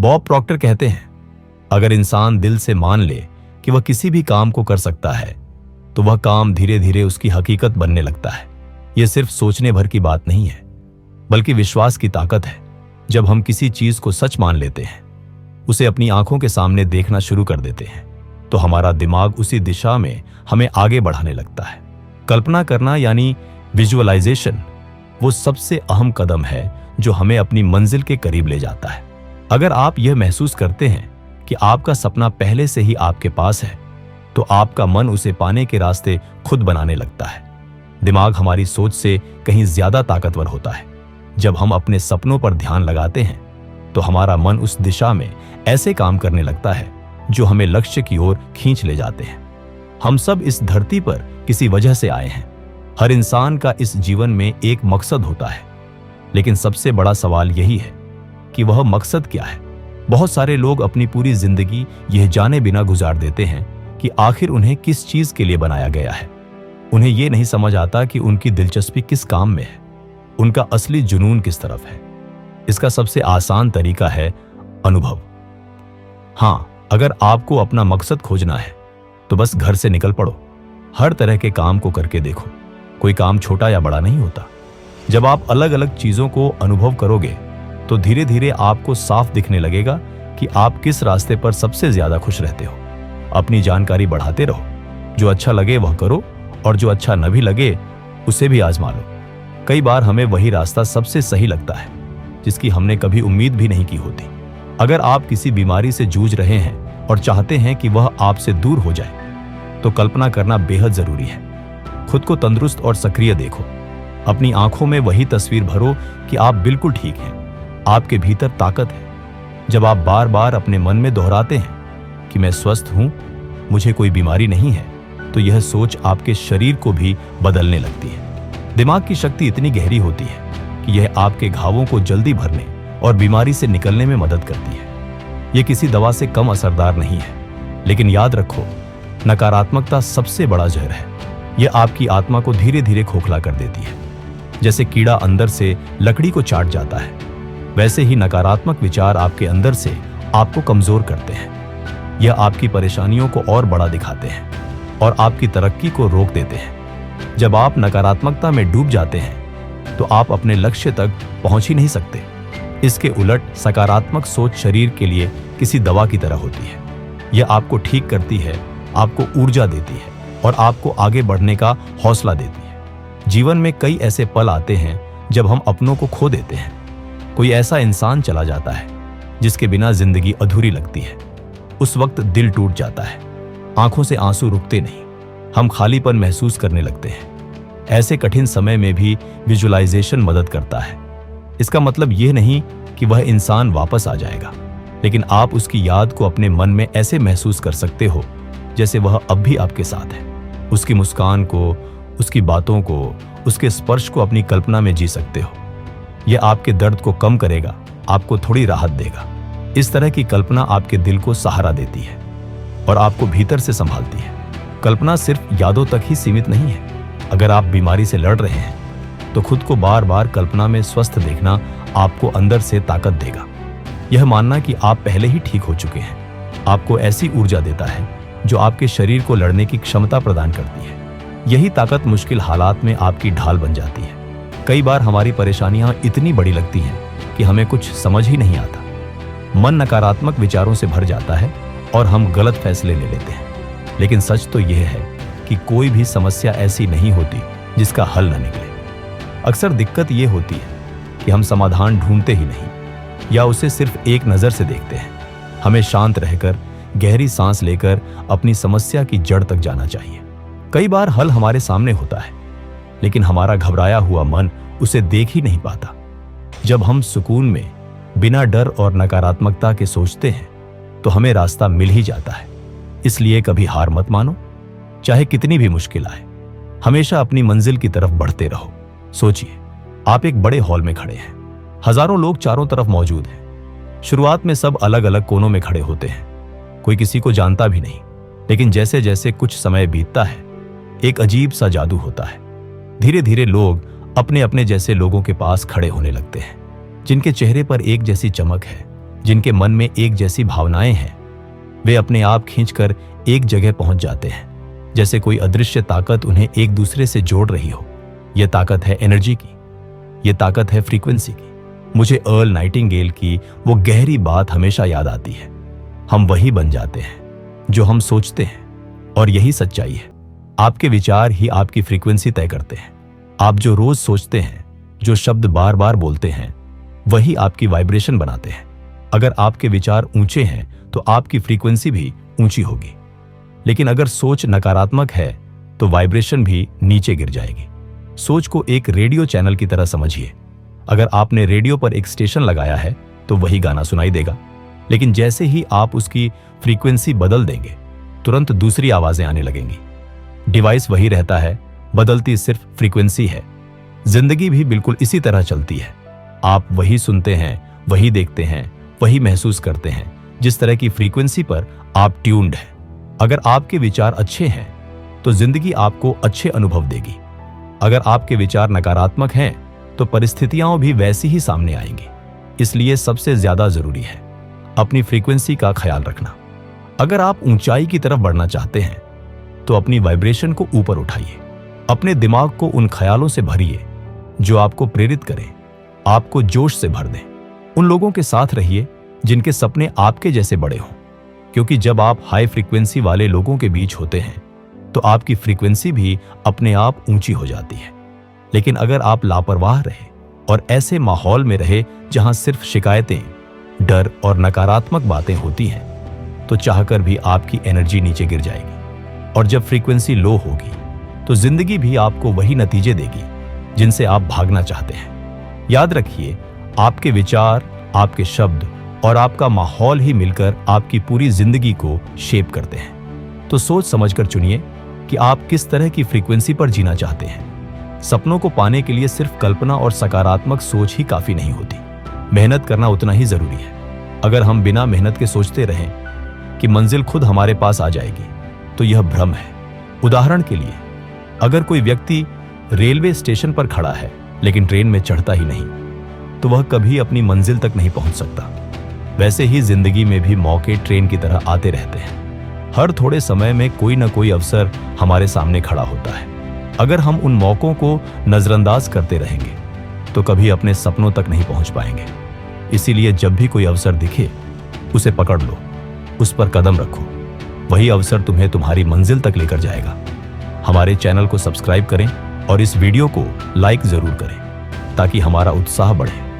Bob Procter कहते हैं, अगर इंसान दिल से मान ले कि वह किसी भी काम को कर सकता है तो वह काम धीरे धीरे उसकी हकीकत बनने लगता है। यह सिर्फ सोचने भर की बात नहीं है, बल्कि विश्वास की ताकत है। जब हम किसी चीज को सच मान लेते हैं, उसे अपनी आंखों के सामने देखना शुरू कर देते हैं, तो हमारा दिमाग उसी दिशा में हमें आगे बढ़ाने लगता है। कल्पना करना यानी विजुअलाइजेशन वो सबसे अहम कदम है जो हमें अपनी मंजिल के करीब ले जाता है। अगर आप यह महसूस करते हैं कि आपका सपना पहले से ही आपके पास है, तो आपका मन उसे पाने के रास्ते खुद बनाने लगता है। दिमाग हमारी सोच से कहीं ज्यादा ताकतवर होता है। जब हम अपने सपनों पर ध्यान लगाते हैं तो हमारा मन उस दिशा में ऐसे काम करने लगता है जो हमें लक्ष्य की ओर खींच ले जाते हैं। हम सब इस धरती पर किसी वजह से आए हैं। हर इंसान का इस जीवन में एक मकसद होता है, लेकिन सबसे बड़ा सवाल यही है कि वह मकसद क्या है। बहुत सारे लोग अपनी पूरी जिंदगी यह जाने बिना गुजार देते हैं कि आखिर उन्हें किस चीज के लिए बनाया गया है। उन्हें यह नहीं समझ आता कि उनकी दिलचस्पी किस काम में है, उनका असली जुनून किस तरफ है। इसका सबसे आसान तरीका है अनुभव। हाँ, अगर आपको अपना मकसद खोजना है तो बस घर से निकल पड़ो। हर तरह के काम को करके देखो। कोई काम छोटा या बड़ा नहीं होता। जब आप अलग अलग चीजों को अनुभव करोगे तो धीरे धीरे आपको साफ दिखने लगेगा कि आप किस रास्ते पर सबसे ज्यादा खुश रहते हो। अपनी जानकारी बढ़ाते रहो। जो अच्छा लगे वह करो, और जो अच्छा न भी लगे उसे भी आजमा लो। कई बार हमें वही रास्ता सबसे सही लगता है जिसकी हमने कभी उम्मीद भी नहीं की होती। अगर आप किसी बीमारी से जूझ रहे हैं और चाहते हैं कि वह आपसे दूर हो जाए, तो कल्पना करना बेहद जरूरी है। खुद को तंदुरुस्त और सक्रिय देखो। अपनी आंखों में वही तस्वीर भरो कि आप बिल्कुल ठीक हैं। आपके भीतर ताकत है। जब आप बार बार अपने मन में दोहराते हैं कि मैं स्वस्थ हूं, मुझे कोई बीमारी नहीं है, तो यह सोच आपके शरीर को भी बदलने लगती है। दिमाग की शक्ति इतनी गहरी होती है कि यह आपके घावों को जल्दी भरने और बीमारी से निकलने में मदद करती है। यह किसी दवा से कम असरदार नहीं है, लेकिन याद रखो, नकारात्मकता सबसे बड़ा जहर है। यह आपकी आत्मा को धीरे धीरे खोखला कर देती है। जैसे कीड़ा अंदर से लकड़ी को चाट जाता है, वैसे ही नकारात्मक विचार आपके अंदर से आपको कमजोर करते हैं। यह आपकी परेशानियों को और बड़ा दिखाते हैं और आपकी तरक्की को रोक देते हैं। जब आप नकारात्मकता में डूब जाते हैं तो आप अपने लक्ष्य तक पहुंच ही नहीं सकते। इसके उलट सकारात्मक सोच शरीर के लिए किसी दवा की तरह होती है। यह आपको ठीक करती है, आपको ऊर्जा देती है और आपको आगे बढ़ने का हौसला देती है। जीवन में कई ऐसे पल आते हैं जब हम अपनों को खो देते हैं। कोई ऐसा इंसान चला जाता है जिसके बिना जिंदगी अधूरी लगती है। उस वक्त दिल टूट जाता है, आंखों से आंसू रुकते नहीं, हम खालीपन महसूस करने लगते हैं। ऐसे कठिन समय में भी विजुअलाइजेशन मदद करता है। इसका मतलब यह नहीं कि वह इंसान वापस आ जाएगा, लेकिन आप उसकी याद को अपने मन में ऐसे महसूस कर सकते हो जैसे वह अब भी आपके साथ है। उसकी मुस्कान को, उसकी बातों को, उसके स्पर्श को अपनी कल्पना में जी सकते हो। यह आपके दर्द को कम करेगा, आपको थोड़ी राहत देगा। इस तरह की कल्पना आपके दिल को सहारा देती है और आपको भीतर से संभालती है। कल्पना सिर्फ यादों तक ही सीमित नहीं है। अगर आप बीमारी से लड़ रहे हैं तो खुद को बार बार कल्पना में स्वस्थ देखना आपको अंदर से ताकत देगा। यह मानना कि आप पहले ही ठीक हो चुके हैं आपको ऐसी ऊर्जा देता है जो आपके शरीर को लड़ने की क्षमता प्रदान करती है। यही ताकत मुश्किल हालात में आपकी ढाल बन जाती है। कई बार हमारी परेशानियां इतनी बड़ी लगती हैं कि हमें कुछ समझ ही नहीं आता। मन नकारात्मक विचारों से भर जाता है और हम गलत फैसले ले लेते हैं। लेकिन सच तो यह है कि कोई भी समस्या ऐसी नहीं होती जिसका हल न निकले। अक्सर दिक्कत यह होती है कि हम समाधान ढूंढते ही नहीं या उसे सिर्फ एक नजर से देखते हैं। हमें शांत रहकर, गहरी सांस लेकर अपनी समस्या की जड़ तक जाना चाहिए। कई बार हल हमारे सामने होता है, लेकिन हमारा घबराया हुआ मन उसे देख ही नहीं पाता। जब हम सुकून में बिना डर और नकारात्मकता के सोचते हैं तो हमें रास्ता मिल ही जाता है। इसलिए कभी हार मत मानो, चाहे कितनी भी मुश्किल आए। हमेशा अपनी मंजिल की तरफ बढ़ते रहो। सोचिए, आप एक बड़े हॉल में खड़े हैं, हजारों लोग चारों तरफ मौजूद हैं। शुरुआत में सब अलग अलग कोनों में खड़े होते हैं, कोई किसी को जानता भी नहीं। लेकिन जैसे जैसे कुछ समय बीतता है, एक अजीब सा जादू होता है। धीरे धीरे लोग अपने अपने जैसे लोगों के पास खड़े होने लगते हैं, जिनके चेहरे पर एक जैसी चमक है, जिनके मन में एक जैसी भावनाएं हैं, वे अपने आप खींचकर एक जगह पहुंच जाते हैं, जैसे कोई अदृश्य ताकत उन्हें एक दूसरे से जोड़ रही हो। यह ताकत है एनर्जी की, यह ताकत है फ्रीक्वेंसी की। मुझे अर्ल नाइटिंगेल की वो गहरी बात हमेशा याद आती है, हम वही बन जाते हैं जो हम सोचते हैं। और यही सच्चाई है, आपके विचार ही आपकी फ्रीक्वेंसी तय करते हैं। आप जो रोज सोचते हैं, जो शब्द बार बार बोलते हैं, वही आपकी वाइब्रेशन बनाते हैं। अगर आपके विचार ऊंचे हैं तो आपकी फ्रीक्वेंसी भी ऊंची होगी, लेकिन अगर सोच नकारात्मक है तो वाइब्रेशन भी नीचे गिर जाएगी। सोच को एक रेडियो चैनल की तरह समझिए। अगर आपने रेडियो पर एक स्टेशन लगाया है तो वही गाना सुनाई देगा, लेकिन जैसे ही आप उसकी फ्रीक्वेंसी बदल देंगे, तुरंत दूसरी आवाजें आने लगेंगी। डिवाइस वही रहता है, बदलती सिर्फ फ्रीक्वेंसी है। जिंदगी भी बिल्कुल इसी तरह चलती है। आप वही सुनते हैं, वही देखते हैं, वही महसूस करते हैं जिस तरह की फ्रीक्वेंसी पर आप ट्यून्ड हैं। अगर आपके विचार अच्छे हैं तो जिंदगी आपको अच्छे अनुभव देगी। अगर आपके विचार नकारात्मक हैं तो परिस्थितियां भी वैसी ही सामने आएंगी। इसलिए सबसे ज्यादा जरूरी है अपनी फ्रीक्वेंसी का ख्याल रखना। अगर आप ऊंचाई की तरफ बढ़ना चाहते हैं तो अपनी वाइब्रेशन को ऊपर उठाइए। अपने दिमाग को उन ख्यालों से भरिए जो आपको प्रेरित करें, आपको जोश से भर दें। उन लोगों के साथ रहिए जिनके सपने आपके जैसे बड़े हों, क्योंकि जब आप हाई फ्रीक्वेंसी वाले लोगों के बीच होते हैं तो आपकी फ्रीक्वेंसी भी अपने आप ऊंची हो जाती है। लेकिन अगर आप लापरवाह रहे और ऐसे माहौल में रहे जहां सिर्फ शिकायतें, डर और नकारात्मक बातें होती हैं, तो चाहकर भी आपकी एनर्जी नीचे गिर जाएगी। और जब फ्रीक्वेंसी लो होगी तो जिंदगी भी आपको वही नतीजे देगी जिनसे आप भागना चाहते हैं। याद रखिए, आपके विचार, आपके शब्द और आपका माहौल ही मिलकर आपकी पूरी जिंदगी को शेप करते हैं। तो सोच समझकर चुनिए कि आप किस तरह की फ्रीक्वेंसी पर जीना चाहते हैं। सपनों को पाने के लिए सिर्फ कल्पना और सकारात्मक सोच ही काफी नहीं होती, मेहनत करना उतना ही जरूरी है। अगर हम बिना मेहनत के सोचते रहें कि मंजिल खुद हमारे पास आ जाएगी, तो यह भ्रम है। उदाहरण के लिए, अगर कोई व्यक्ति रेलवे स्टेशन पर खड़ा है लेकिन ट्रेन में चढ़ता ही नहीं, तो वह कभी अपनी मंजिल तक नहीं पहुंच सकता। वैसे ही जिंदगी में भी मौके ट्रेन की तरह आते रहते हैं। हर थोड़े समय में कोई ना कोई अवसर हमारे सामने खड़ा होता है। अगर हम उन मौकों को नजरअंदाज करते रहेंगे तो कभी अपने सपनों तक नहीं पहुंच पाएंगे। इसीलिए जब भी कोई अवसर दिखे, उसे पकड़ लो, उस पर कदम रखो। वही अवसर तुम्हें तुम्हारी मंजिल तक लेकर जाएगा। हमारे चैनल को सब्सक्राइब करें और इस वीडियो को लाइक जरूर करें ताकि हमारा उत्साह बढ़े।